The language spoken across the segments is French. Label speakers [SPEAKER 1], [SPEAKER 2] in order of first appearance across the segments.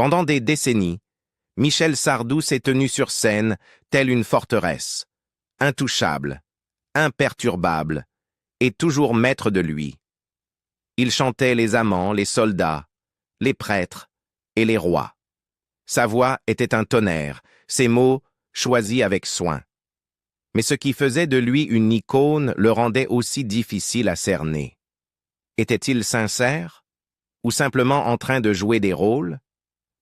[SPEAKER 1] Pendant des décennies, Michel Sardou s'est tenu sur scène telle une forteresse, intouchable, imperturbable, et toujours maître de lui. Il chantait les amants, les soldats, les prêtres et les rois. Sa voix était un tonnerre, ses mots choisis avec soin. Mais ce qui faisait de lui une icône le rendait aussi difficile à cerner. Était-il sincère ou simplement en train de jouer des rôles?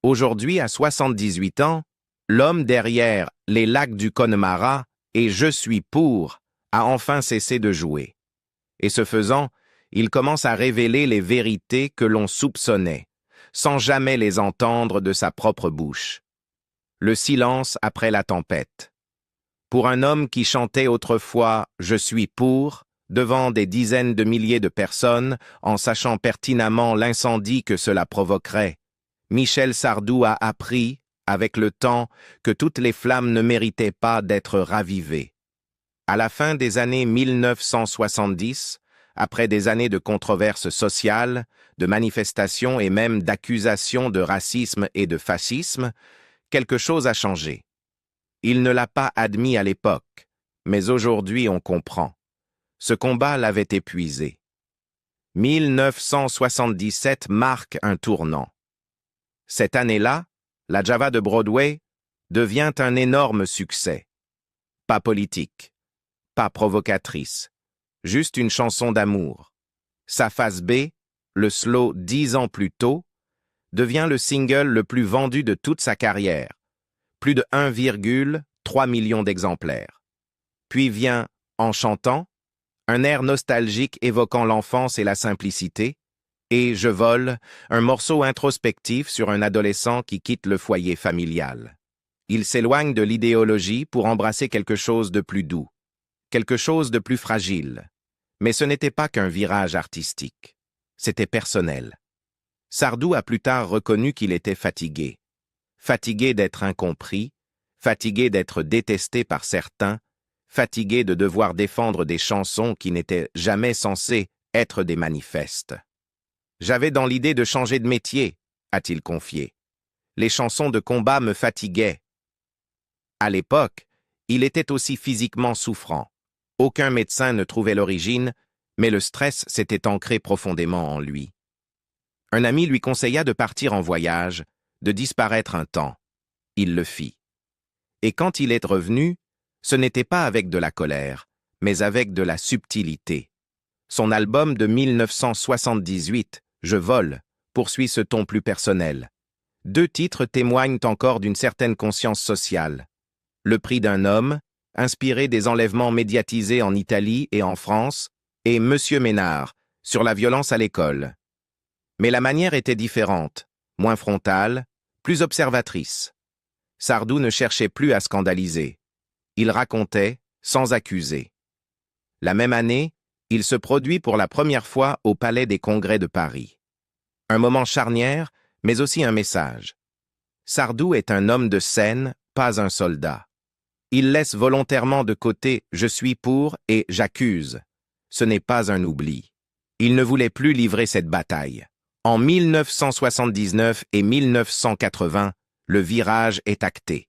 [SPEAKER 1] Aujourd'hui, à 78 ans, l'homme derrière Les Lacs du Connemara et Je suis pour a enfin cessé de jouer. Et ce faisant, il commence à révéler les vérités que l'on soupçonnait, sans jamais les entendre de sa propre bouche. Le silence après la tempête. Pour un homme qui chantait autrefois « Je suis pour » devant des dizaines de milliers de personnes, en sachant pertinemment l'incendie que cela provoquerait, Michel Sardou a appris, avec le temps, que toutes les flammes ne méritaient pas d'être ravivées. À la fin des années 1970, après des années de controverses sociales, de manifestations et même d'accusations de racisme et de fascisme, quelque chose a changé. Il ne l'a pas admis à l'époque, mais aujourd'hui on comprend. Ce combat l'avait épuisé. 1977 marque un tournant. Cette année-là, la Java de Broadway devient un énorme succès. Pas politique, pas provocatrice, juste une chanson d'amour. Sa face B, le slow 10 ans plus tôt, devient le single le plus vendu de toute sa carrière, plus de 1,3 million d'exemplaires. Puis vient En chantant, un air nostalgique évoquant l'enfance et la simplicité, et Je vole, un morceau introspectif sur un adolescent qui quitte le foyer familial. Il s'éloigne de l'idéologie pour embrasser quelque chose de plus doux, quelque chose de plus fragile. Mais ce n'était pas qu'un virage artistique, c'était personnel. Sardou a plus tard reconnu qu'il était fatigué. Fatigué d'être incompris, fatigué d'être détesté par certains, fatigué de devoir défendre des chansons qui n'étaient jamais censées être des manifestes. J'avais dans l'idée de changer de métier, a-t-il confié. Les chansons de combat me fatiguaient. À l'époque, il était aussi physiquement souffrant. Aucun médecin ne trouvait l'origine, mais le stress s'était ancré profondément en lui. Un ami lui conseilla de partir en voyage, de disparaître un temps. Il le fit. Et quand il est revenu, ce n'était pas avec de la colère, mais avec de la subtilité. Son album de 1978, Je vole, poursuit ce ton plus personnel. 2 titres témoignent encore d'une certaine conscience sociale. Le prix d'un homme, inspiré des enlèvements médiatisés en Italie et en France, et Monsieur Ménard, sur la violence à l'école. Mais la manière était différente, moins frontale, plus observatrice. Sardou ne cherchait plus à scandaliser. Il racontait sans accuser. La même année, il se produit pour la première fois au Palais des Congrès de Paris. Un moment charnière, mais aussi un message. Sardou est un homme de scène, pas un soldat. Il laisse volontairement de côté « Je suis pour » et « J'accuse ». Ce n'est pas un oubli. Il ne voulait plus livrer cette bataille. En 1979 et 1980, le virage est acté.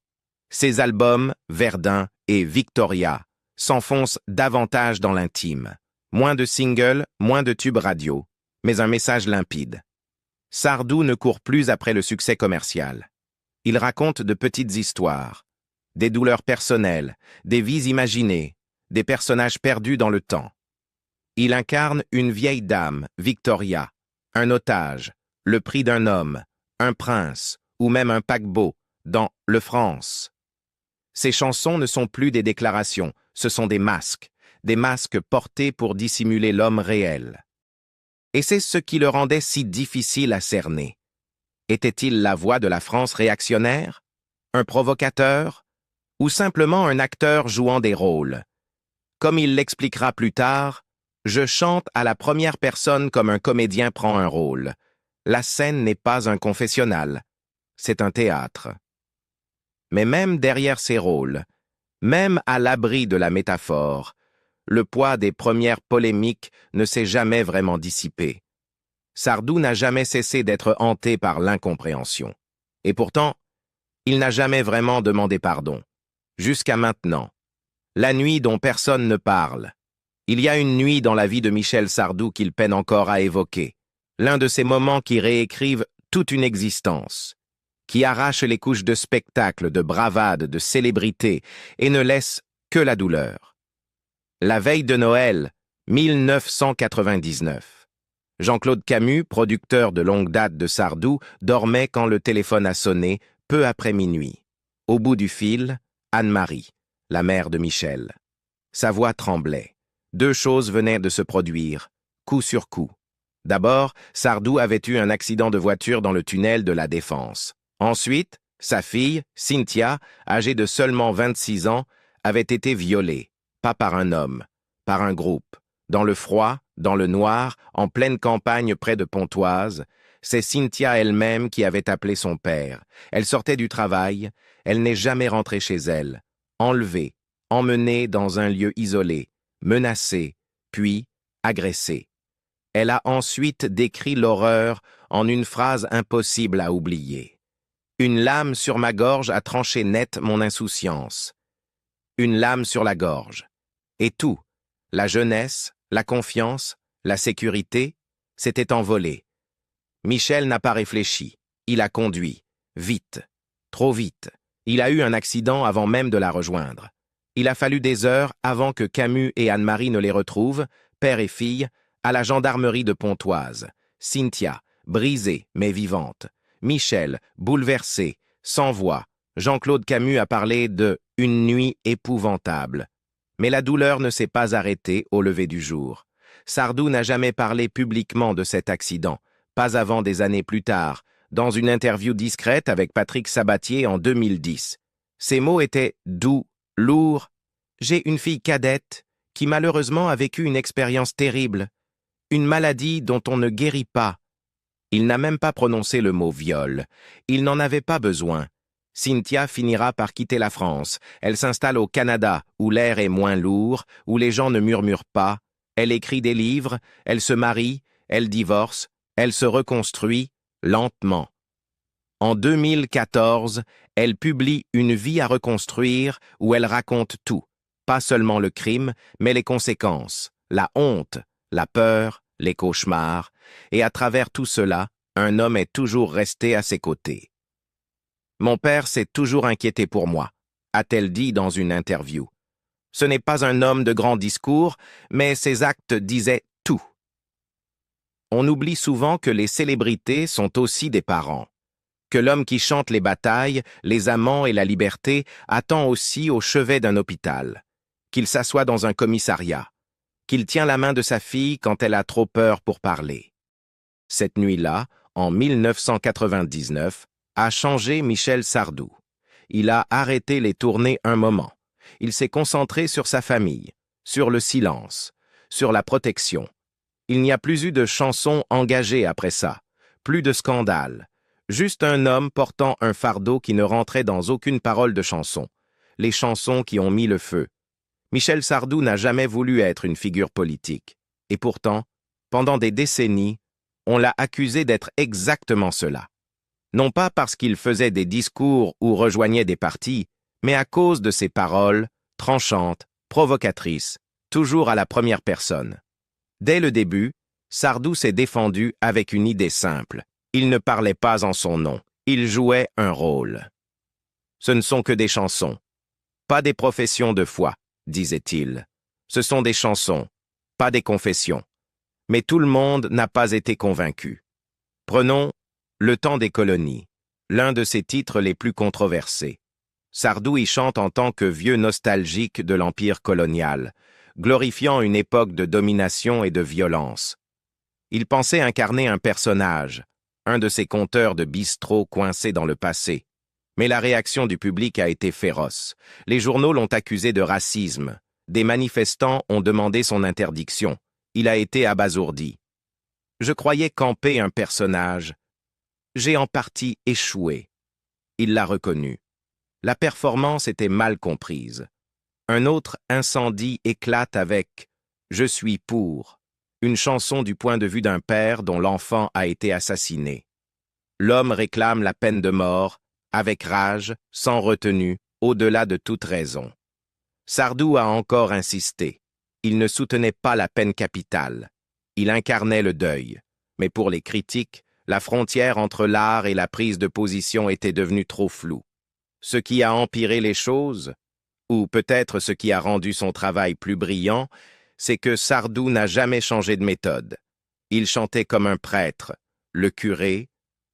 [SPEAKER 1] Ses albums, Verdun et Victoria, s'enfoncent davantage dans l'intime. Moins de singles, moins de tubes radio, mais un message limpide. Sardou ne court plus après le succès commercial. Il raconte de petites histoires, des douleurs personnelles, des vies imaginées, des personnages perdus dans le temps. Il incarne une vieille dame, Victoria, un otage, le prix d'un homme, un prince ou même un paquebot dans Le France. Ces chansons ne sont plus des déclarations, ce sont des masques portés pour dissimuler l'homme réel. Et c'est ce qui le rendait si difficile à cerner. Était-il la voix de la France réactionnaire? Un provocateur? Ou simplement un acteur jouant des rôles? Comme il l'expliquera plus tard, je chante à la première personne comme un comédien prend un rôle. La scène n'est pas un confessionnal, c'est un théâtre. Mais même derrière ces rôles, même à l'abri de la métaphore, le poids des premières polémiques ne s'est jamais vraiment dissipé. Sardou n'a jamais cessé d'être hanté par l'incompréhension. Et pourtant, il n'a jamais vraiment demandé pardon. Jusqu'à maintenant. La nuit dont personne ne parle. Il y a une nuit dans la vie de Michel Sardou qu'il peine encore à évoquer. L'un de ces moments qui réécrivent toute une existence, qui arrachent les couches de spectacle, de bravade, de célébrité, et ne laissent que la douleur. La veille de Noël, 1999. Jean-Claude Camus, producteur de longue date de Sardou, dormait quand le téléphone a sonné, peu après minuit. Au bout du fil, Anne-Marie, la mère de Michel. Sa voix tremblait. Deux choses venaient de se produire, coup sur coup. D'abord, Sardou avait eu un accident de voiture dans le tunnel de la Défense. Ensuite, sa fille, Cynthia, âgée de seulement 26 ans, avait été violée, pas par un homme, par un groupe. Dans le froid, dans le noir, en pleine campagne près de Pontoise, c'est Cynthia elle-même qui avait appelé son père. Elle sortait du travail, elle n'est jamais rentrée chez elle. Enlevée, emmenée dans un lieu isolé, menacée, puis agressée. Elle a ensuite décrit l'horreur en une phrase impossible à oublier. Une lame sur ma gorge a tranché net mon insouciance. Une lame sur la gorge. Et tout, la jeunesse, la confiance, la sécurité, s'était envolé. Michel n'a pas réfléchi. Il a conduit. Vite. Trop vite. Il a eu un accident avant même de la rejoindre. Il a fallu des heures avant que Camus et Anne-Marie ne les retrouvent, père et fille, à la gendarmerie de Pontoise. Cynthia, brisée mais vivante. Michel, bouleversé, sans voix. Jean-Claude Camus a parlé de « une nuit épouvantable ». Mais la douleur ne s'est pas arrêtée au lever du jour. Sardou n'a jamais parlé publiquement de cet accident, pas avant des années plus tard, dans une interview discrète avec Patrick Sabatier en 2010. Ces mots étaient doux, lourds. « J'ai une fille cadette qui malheureusement a vécu une expérience terrible, une maladie dont on ne guérit pas. » Il n'a même pas prononcé le mot viol. Il n'en avait pas besoin. Cynthia finira par quitter la France. Elle s'installe au Canada, où l'air est moins lourd, où les gens ne murmurent pas. Elle écrit des livres, elle se marie, elle divorce, elle se reconstruit lentement. En 2014, elle publie Une vie à reconstruire où elle raconte tout, pas seulement le crime, mais les conséquences, la honte, la peur, les cauchemars, et à travers tout cela, un homme est toujours resté à ses côtés. Mon père s'est toujours inquiété pour moi, a-t-elle dit dans une interview. Ce n'est pas un homme de grands discours, mais ses actes disaient tout. On oublie souvent que les célébrités sont aussi des parents, que l'homme qui chante les batailles, les amants et la liberté attend aussi au chevet d'un hôpital, qu'il s'assoit dans un commissariat, qu'il tient la main de sa fille quand elle a trop peur pour parler. Cette nuit-là, en 1999, a changé Michel Sardou. Il a arrêté les tournées un moment. Il s'est concentré sur sa famille, sur le silence, sur la protection. Il n'y a plus eu de chansons engagées après ça, plus de scandales. Juste un homme portant un fardeau qui ne rentrait dans aucune parole de chanson. Les chansons qui ont mis le feu. Michel Sardou n'a jamais voulu être une figure politique. Et pourtant, pendant des décennies, on l'a accusé d'être exactement cela. Non pas parce qu'il faisait des discours ou rejoignait des partis, mais à cause de ses paroles, tranchantes, provocatrices, toujours à la première personne. Dès le début, Sardou s'est défendu avec une idée simple. Il ne parlait pas en son nom, il jouait un rôle. Ce ne sont que des chansons, pas des professions de foi, disait-il. Ce sont des chansons, pas des confessions. Mais tout le monde n'a pas été convaincu. Prenons Le temps des colonies, l'un de ses titres les plus controversés. Sardou y chante en tant que vieux nostalgique de l'empire colonial, glorifiant une époque de domination et de violence. Il pensait incarner un personnage, un de ces conteurs de bistrot coincés dans le passé. Mais la réaction du public a été féroce. Les journaux l'ont accusé de racisme. Des manifestants ont demandé son interdiction. Il a été abasourdi. Je croyais camper un personnage. J'ai en partie échoué. Il l'a reconnu. La performance était mal comprise. Un autre incendie éclate avec « Je suis pour », une chanson du point de vue d'un père dont l'enfant a été assassiné. l'homme réclame la peine de mort, avec rage, sans retenue, au-delà de toute raison. Sardou a encore insisté. Il ne soutenait pas la peine capitale. Il incarnait le deuil. Mais pour les critiques, la frontière entre l'art et la prise de position était devenue trop floue. Ce qui a empiré les choses, ou peut-être ce qui a rendu son travail plus brillant, c'est que Sardou n'a jamais changé de méthode. Il chantait comme un prêtre, le curé,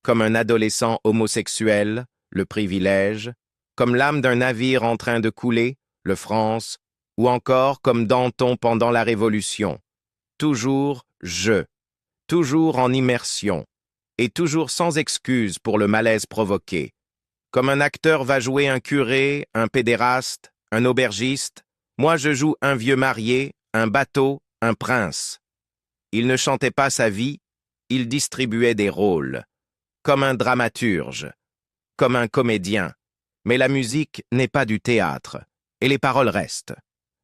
[SPEAKER 1] comme un adolescent homosexuel, le privilège, comme l'âme d'un navire en train de couler, le France, ou encore comme Danton pendant la Révolution. Toujours je, toujours en immersion, et toujours sans excuse pour le malaise provoqué. Comme un acteur va jouer un curé, un pédéraste, un aubergiste, moi je joue un vieux marié, un bateau, un prince. Il ne chantait pas sa vie, il distribuait des rôles, comme un dramaturge, comme un comédien. Mais la musique n'est pas du théâtre, et les paroles restent.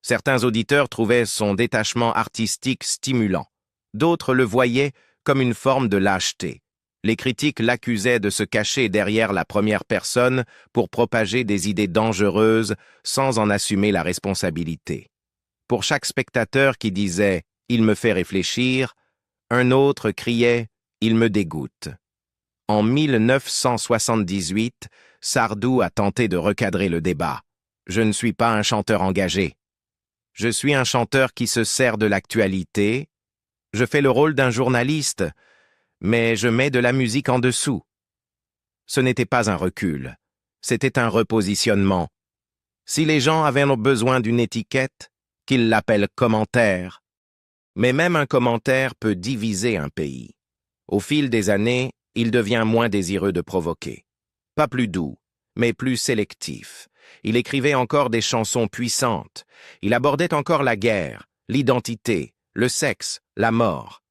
[SPEAKER 1] Certains auditeurs trouvaient son détachement artistique stimulant, d'autres le voyaient comme une forme de lâcheté. Les critiques l'accusaient de se cacher derrière la première personne pour propager des idées dangereuses sans en assumer la responsabilité. Pour chaque spectateur qui disait « il me fait réfléchir », un autre criait « il me dégoûte ». En 1978, Sardou a tenté de recadrer le débat. « Je ne suis pas un chanteur engagé. Je suis un chanteur qui se sert de l'actualité. Je fais le rôle d'un journaliste, mais je mets de la musique en dessous. » Ce n'était pas un recul, c'était un repositionnement. Si les gens avaient besoin d'une étiquette, qu'ils l'appellent commentaire. Mais même un commentaire peut diviser un pays. Au fil des années, il devient moins désireux de provoquer. Pas plus doux, mais plus sélectif. Il écrivait encore des chansons puissantes. Il abordait encore la guerre, l'identité, le sexe, la mort.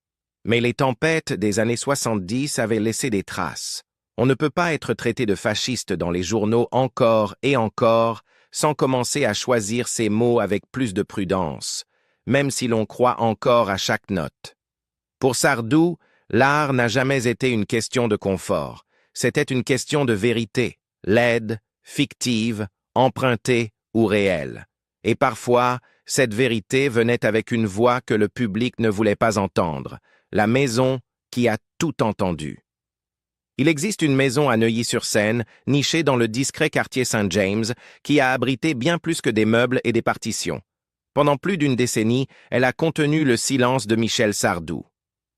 [SPEAKER 1] Mais les tempêtes des années 70 avaient laissé des traces. On ne peut pas être traité de fasciste dans les journaux encore et encore sans commencer à choisir ses mots avec plus de prudence, même si l'on croit encore à chaque note. Pour Sardou, l'art n'a jamais été une question de confort. C'était une question de vérité, laide, fictive, empruntée ou réelle. Et parfois, cette vérité venait avec une voix que le public ne voulait pas entendre, la maison qui a tout entendu. Il existe une maison à Neuilly-sur-Seine, nichée dans le discret quartier Saint-James, qui a abrité bien plus que des meubles et des partitions. Pendant plus d'une décennie, elle a contenu le silence de Michel Sardou.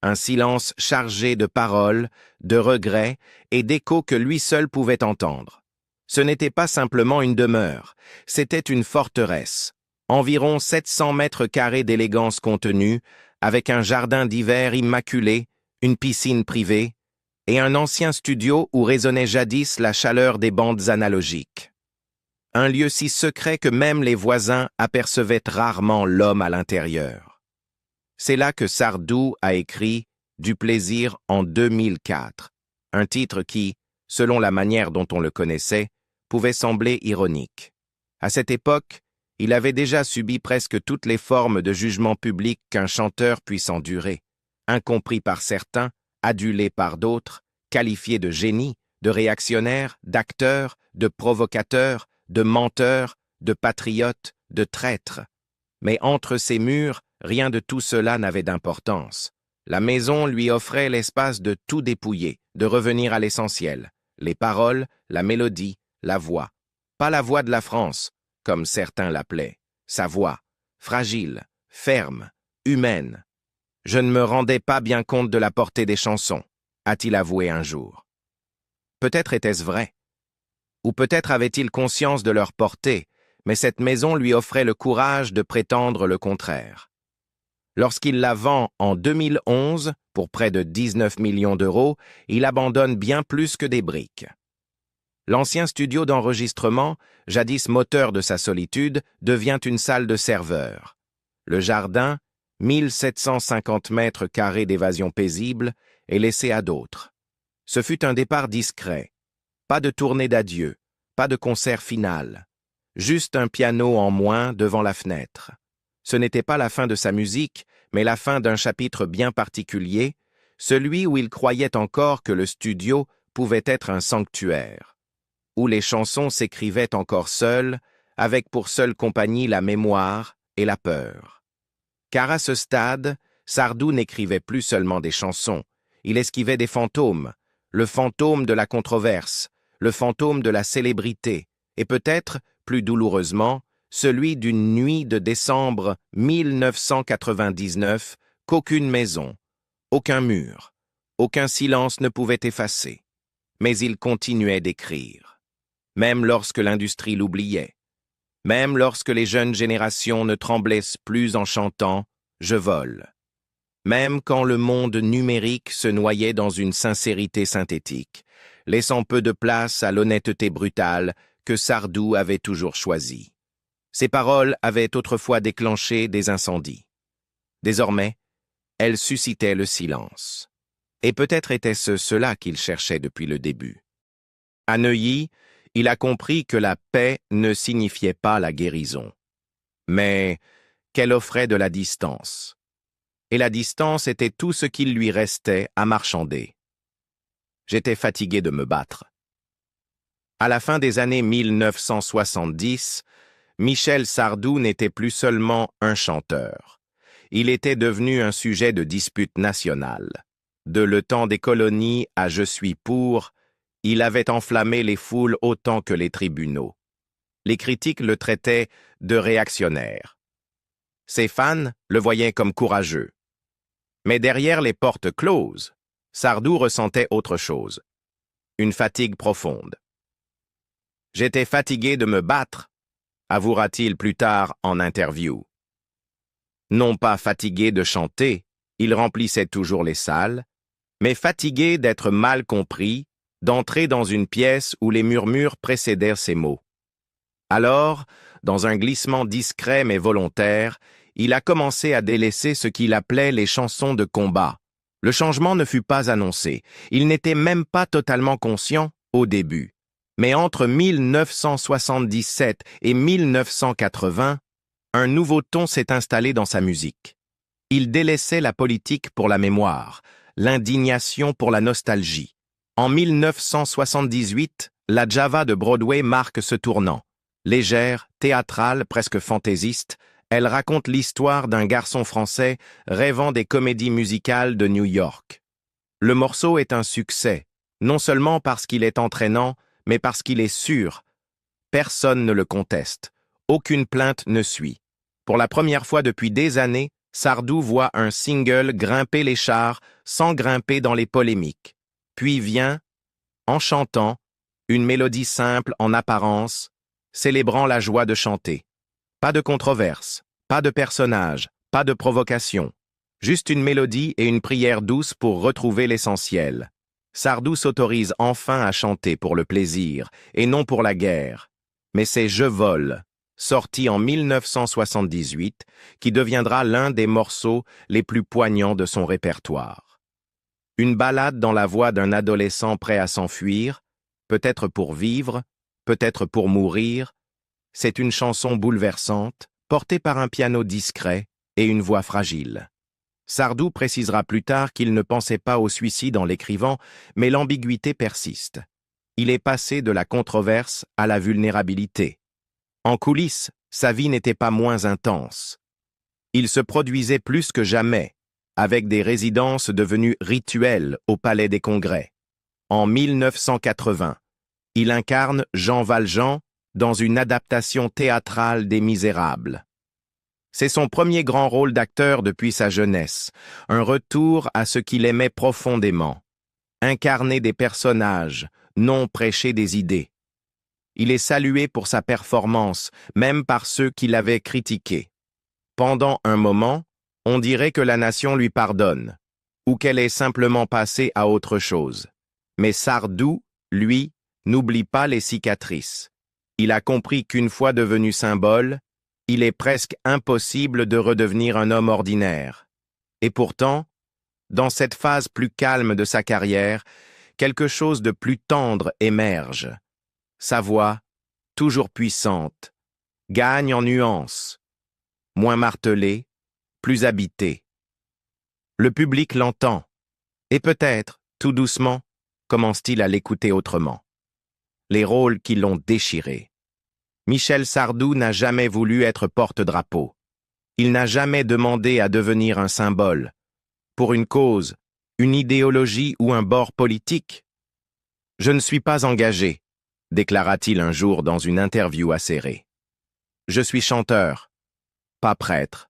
[SPEAKER 1] Un silence chargé de paroles, de regrets et d'échos que lui seul pouvait entendre. Ce n'était pas simplement une demeure, c'était une forteresse. Environ 700 mètres carrés d'élégance contenue, avec un jardin d'hiver immaculé, une piscine privée, et un ancien studio où résonnait jadis la chaleur des bandes analogiques. Un lieu si secret que même les voisins apercevaient rarement l'homme à l'intérieur. C'est là que Sardou a écrit « Du plaisir » en 2004, un titre qui, selon la manière dont on le connaissait, pouvait sembler ironique. À cette époque, il avait déjà subi presque toutes les formes de jugement public qu'un chanteur puisse endurer, incompris par certains, adulé par d'autres, qualifié de génie, de réactionnaire, d'acteur, de provocateur, de menteur, de patriote, de traître. Mais entre ces murs, rien de tout cela n'avait d'importance. La maison lui offrait l'espace de tout dépouiller, de revenir à l'essentiel. Les paroles, la mélodie, la voix. Pas la voix de la France, comme certains l'appelaient. Sa voix, fragile, ferme, humaine. Je ne me rendais pas bien compte de la portée des chansons, a-t-il avoué un jour. Peut-être était-ce vrai. Ou peut-être avait-il conscience de leur portée, mais cette maison lui offrait le courage de prétendre le contraire. Lorsqu'il la vend en 2011, pour près de 19 millions d'euros, il abandonne bien plus que des briques. L'ancien studio d'enregistrement, jadis moteur de sa solitude, devient une salle de serveur. Le jardin, 1750 mètres carrés d'évasion paisible, est laissé à d'autres. Ce fut un départ discret. Pas de tournée d'adieu, pas de concert final. Juste un piano en moins devant la fenêtre. Ce n'était pas la fin de sa musique, mais la fin d'un chapitre bien particulier, celui où il croyait encore que le studio pouvait être un sanctuaire, où les chansons s'écrivaient encore seules, avec pour seule compagnie la mémoire et la peur. Car à ce stade, Sardou n'écrivait plus seulement des chansons, il esquivait des fantômes, le fantôme de la controverse, le fantôme de la célébrité, et peut-être, plus douloureusement, celui d'une nuit de décembre 1999 qu'aucune maison, aucun mur, aucun silence ne pouvait effacer. Mais il continuait d'écrire, même lorsque l'industrie l'oubliait, même lorsque les jeunes générations ne tremblaient plus en chantant « Je vole », même quand le monde numérique se noyait dans une sincérité synthétique, laissant peu de place à l'honnêteté brutale que Sardou avait toujours choisie. Ses paroles avaient autrefois déclenché des incendies. Désormais, elles suscitaient le silence. Et peut-être était-ce cela qu'il cherchait depuis le début. À Neuilly, il a compris que la paix ne signifiait pas la guérison, mais qu'elle offrait de la distance. Et la distance était tout ce qu'il lui restait à marchander. J'étais fatigué de me battre. À la fin des années 1970, Michel Sardou n'était plus seulement un chanteur. Il était devenu un sujet de dispute nationale. De Le Temps des colonies à Je suis pour, il avait enflammé les foules autant que les tribunaux. Les critiques le traitaient de réactionnaire. Ses fans le voyaient comme courageux. Mais derrière les portes closes, Sardou ressentait autre chose. Une fatigue profonde. « J'étais fatigué de me battre », avouera-t-il plus tard en interview. Non pas fatigué de chanter, il remplissait toujours les salles, mais fatigué d'être mal compris, d'entrer dans une pièce où les murmures précédèrent ses mots. Alors, dans un glissement discret mais volontaire, il a commencé à délaisser ce qu'il appelait les chansons de combat. Le changement ne fut pas annoncé, il n'était même pas totalement conscient au début. Mais entre 1977 et 1980, un nouveau ton s'est installé dans sa musique. Il délaissait la politique pour la mémoire, l'indignation pour la nostalgie. En 1978, la Java de Broadway marque ce tournant. Légère, théâtrale, presque fantaisiste, elle raconte l'histoire d'un garçon français rêvant des comédies musicales de New York. Le morceau est un succès, non seulement parce qu'il est entraînant, mais parce qu'il est sûr. Personne ne le conteste. Aucune plainte ne suit. Pour la première fois depuis des années, Sardou voit un single grimper les chars sans grimper dans les polémiques. Puis vient, en chantant, une mélodie simple en apparence, célébrant la joie de chanter. Pas de controverse, pas de personnage, pas de provocation. Juste une mélodie et une prière douce pour retrouver l'essentiel. Sardou s'autorise enfin à chanter pour le plaisir et non pour la guerre. Mais c'est « Je vole », sorti en 1978, qui deviendra l'un des morceaux les plus poignants de son répertoire. Une ballade dans la voix d'un adolescent prêt à s'enfuir, peut-être pour vivre, peut-être pour mourir. C'est une chanson bouleversante, portée par un piano discret et une voix fragile. Sardou précisera plus tard qu'il ne pensait pas au suicide en l'écrivant, mais l'ambiguïté persiste. Il est passé de la controverse à la vulnérabilité. En coulisses, sa vie n'était pas moins intense. Il se produisait plus que jamais, avec des résidences devenues rituelles au Palais des Congrès. En 1980, il incarne Jean Valjean dans une adaptation théâtrale des Misérables. C'est son premier grand rôle d'acteur depuis sa jeunesse, un retour à ce qu'il aimait profondément. Incarner des personnages, non prêcher des idées. Il est salué pour sa performance, même par ceux qui l'avaient critiqué. Pendant un moment, on dirait que la nation lui pardonne, ou qu'elle est simplement passée à autre chose. Mais Sardou, lui, n'oublie pas les cicatrices. Il a compris qu'une fois devenu symbole, il est presque impossible de redevenir un homme ordinaire. Et pourtant, dans cette phase plus calme de sa carrière, quelque chose de plus tendre émerge. Sa voix, toujours puissante, gagne en nuances, moins martelée, plus habitée. Le public l'entend, et peut-être, tout doucement, commence-t-il à l'écouter autrement. Les rôles qui l'ont déchiré. Michel Sardou n'a jamais voulu être porte-drapeau. Il n'a jamais demandé à devenir un symbole, pour une cause, une idéologie ou un bord politique. « Je ne suis pas engagé », déclara-t-il un jour dans une interview acérée. « Je suis chanteur, pas prêtre,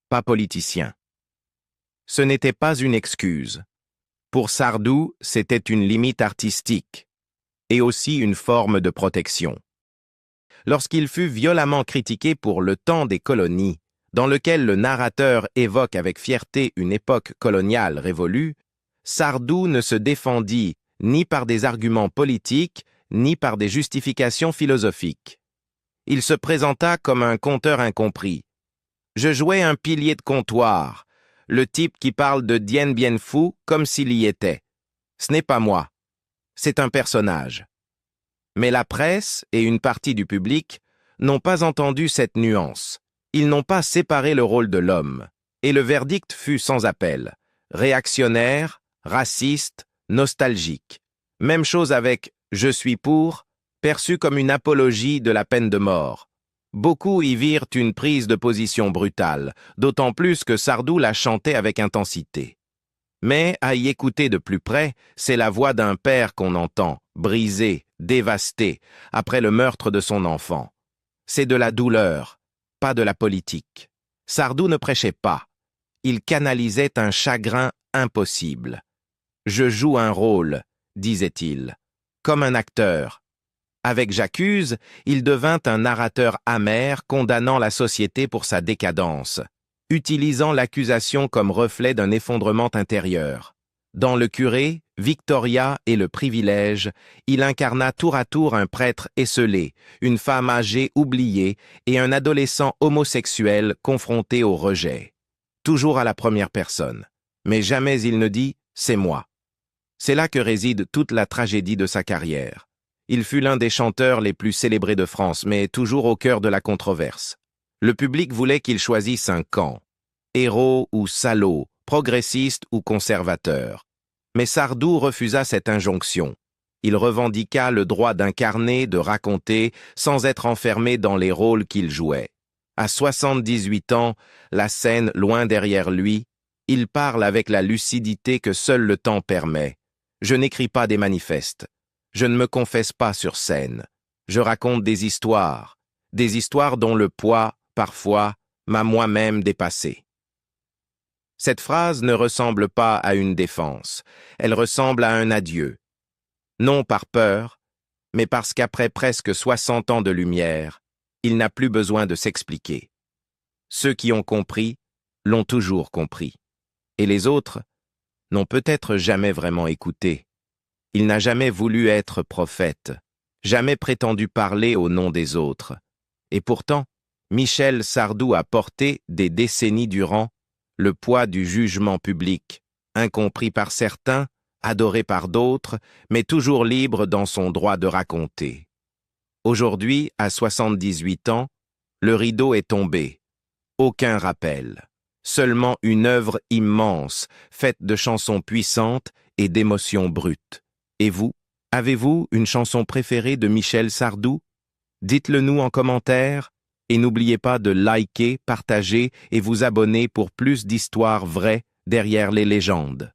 [SPEAKER 1] pas politicien. » Ce n'était pas une excuse. Pour Sardou, c'était une limite artistique et aussi une forme de protection. Lorsqu'il fut violemment critiqué pour Le Temps des colonies, dans lequel le narrateur évoque avec fierté une époque coloniale révolue, Sardou ne se défendit ni par des arguments politiques, ni par des justifications philosophiques. Il se présenta comme un conteur incompris. Je jouais un pilier de comptoir, le type qui parle de Dien Bien Phu comme s'il y était. Ce n'est pas moi. C'est un personnage. Mais la presse et une partie du public n'ont pas entendu cette nuance. Ils n'ont pas séparé le rôle de l'homme. Et le verdict fut sans appel. Réactionnaire, raciste, nostalgique. Même chose avec « Je suis pour », perçu comme une apologie de la peine de mort. Beaucoup y virent une prise de position brutale, d'autant plus que Sardou la chantait avec intensité. Mais, à y écouter de plus près, c'est la voix d'un père qu'on entend, brisé, dévasté, après le meurtre de son enfant. C'est de la douleur, pas de la politique. Sardou ne prêchait pas. Il canalisait un chagrin impossible. « Je joue un rôle », disait-il, comme un acteur. Avec J'accuse, il devint un narrateur amer condamnant la société pour sa décadence, utilisant l'accusation comme reflet d'un effondrement intérieur. Dans Le Curé, Victoria et Le Privilège, il incarna tour à tour un prêtre esseulé, une femme âgée oubliée et un adolescent homosexuel confronté au rejet. Toujours à la première personne. Mais jamais il ne dit « c'est moi ». C'est là que réside toute la tragédie de sa carrière. Il fut l'un des chanteurs les plus célébrés de France, mais toujours au cœur de la controverse. Le public voulait qu'il choisisse un camp, héros ou salaud, progressiste ou conservateur. Mais Sardou refusa cette injonction. Il revendiqua le droit d'incarner, de raconter, sans être enfermé dans les rôles qu'il jouait. À 78 ans, la scène loin derrière lui, il parle avec la lucidité que seul le temps permet. Je n'écris pas des manifestes. Je ne me confesse pas sur scène. Je raconte des histoires dont le poids, parfois, m'a moi-même dépassé. Cette phrase ne ressemble pas à une défense, elle ressemble à un adieu. Non par peur, mais parce qu'après presque 60 ans de lumière, il n'a plus besoin de s'expliquer. Ceux qui ont compris l'ont toujours compris, et les autres n'ont peut-être jamais vraiment écouté. Il n'a jamais voulu être prophète, jamais prétendu parler au nom des autres. Et pourtant, Michel Sardou a porté, des décennies durant, le poids du jugement public, incompris par certains, adoré par d'autres, mais toujours libre dans son droit de raconter. Aujourd'hui, à 78 ans, le rideau est tombé. Aucun rappel. Seulement une œuvre immense, faite de chansons puissantes et d'émotions brutes. Et vous, avez-vous une chanson préférée de Michel Sardou? Dites-le nous en commentaire et n'oubliez pas de liker, partager et vous abonner pour plus d'histoires vraies derrière les légendes.